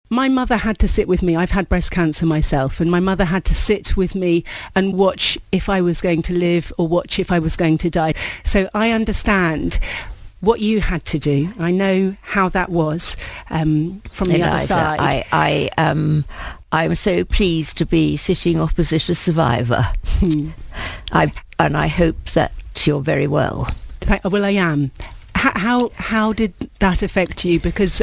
My mother had to sit with me. I've had breast cancer myself, and my mother had to sit with me and watch if I was going to live or watch if I was going to die. So I understand what you had to do. I know how that was from the other side. I'm so pleased to be sitting opposite a survivor. And I hope that you're very well. Well, I am. How did that affect you? Because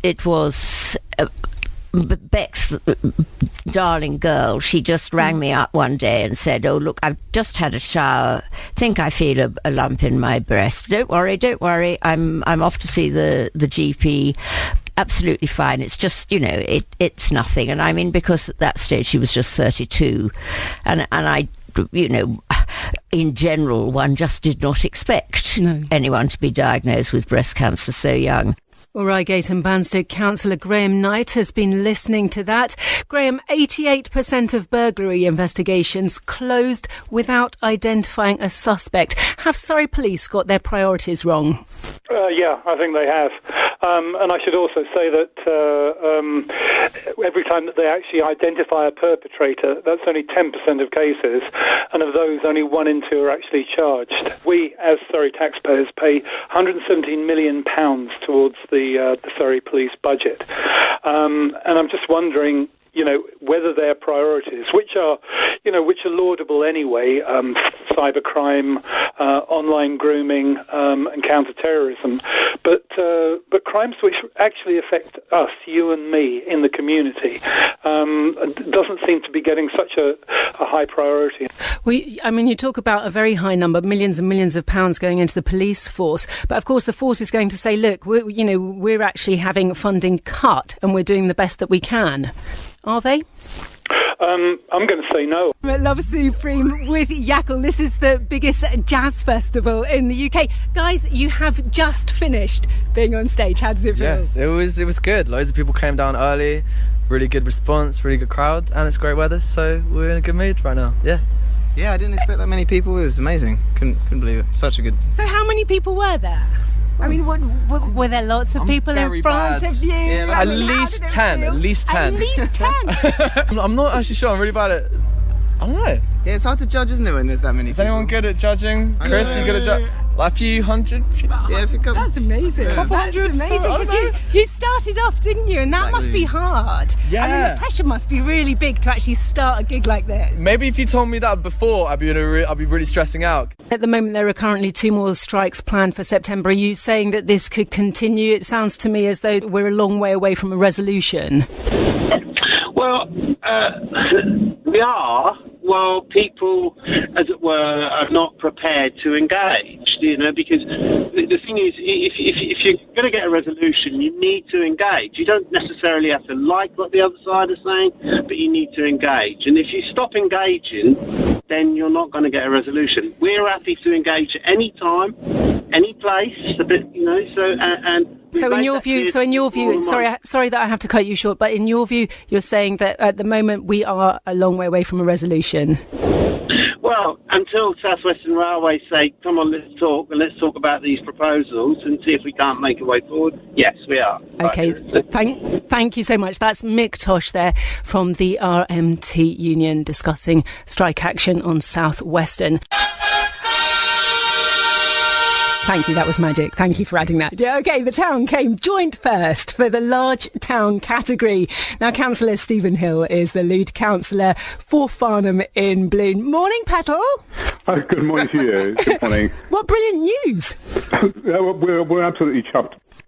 it was Beck's darling girl. She just rang me up one day and said, "Oh, look, I've just had a shower. Think I feel a lump in my breast. Don't worry. I'm off to see the GP. Absolutely fine. It's just, it's nothing." And I mean, because at that stage she was just 32, and I, in general, one just did not expect anyone to be diagnosed with breast cancer so young. Well, Reigate and Banstead Councillor Graham Knight has been listening to that. Graham, 88% of burglary investigations closed without identifying a suspect. Have Surrey Police got their priorities wrong? Yeah, I think they have. And I should also say that every time that they actually identify a perpetrator, that's only 10% of cases, and of those, only 1 in 2 are actually charged. We, as Surrey taxpayers, pay £117 million towards the Surrey Police budget. And I'm just wondering, whether their priorities, which are laudable anyway, cybercrime, online grooming, and counter-terrorism, but crimes which actually affect us, you and me, in the community, doesn't seem to be getting such a high priority. Well, you talk about a very high number, millions and millions of pounds going into the police force, but of course the force is going to say, look, we're actually having funding cut and we're doing the best that we can. Are they? I'm going to say no. Love Supreme with Yackle. This is the biggest jazz festival in the UK. Guys, you have just finished being on stage. How does it feel? Yes, it was good. Loads of people came down early. Really good response, really good crowd, and it's great weather, so we're in a good mood right now. Yeah, I didn't expect that many people. It was amazing. Couldn't believe it. Such a good... So how many people were there? I mean, were there lots of people in front of you? Yeah, at least 10. At least 10. At least 10? I'm not actually sure. I'm really bad at... I don't know. Yeah, it's hard to judge, isn't it, when there's that many people? Is anyone good at judging? Chris, you good at judging? Like a few hundred? Yeah, if you come... That's amazing. Yeah. That's amazing, because you started off, didn't you? And that must be hard. Yeah. I mean, the pressure must be really big to actually start a gig like this. Maybe if you told me that before, I'd be really stressing out. At the moment, there are currently 2 more strikes planned for September. Are you saying that this could continue? It sounds to me as though we're a long way away from a resolution. Well, we are. Well, people, as it were, are not prepared to engage, because the thing is, if you're going to get a resolution, you need to engage. You don't necessarily have to like what the other side is saying, but you need to engage. And if you stop engaging, then you're not going to get a resolution. We're happy to engage at any time, any place, So in your view, sorry that I have to cut you short, but in your view, you're saying that at the moment we are a long way away from a resolution. Well, until South Western Railway say, come on, let's talk about these proposals and see if we can't make a way forward, yes, we are. Okay, thank you so much. That's Mick Tosh there from the RMT Union discussing strike action on South Western. Thank you, that was magic. Thank you for adding that. Yeah, OK, the town came joint first for the large town category. Now, Councillor Stephen Hill is the lead councillor for Farnham in Bloom. Morning, Petal. Oh, good morning to you. Good morning. What brilliant news. We're absolutely chuffed.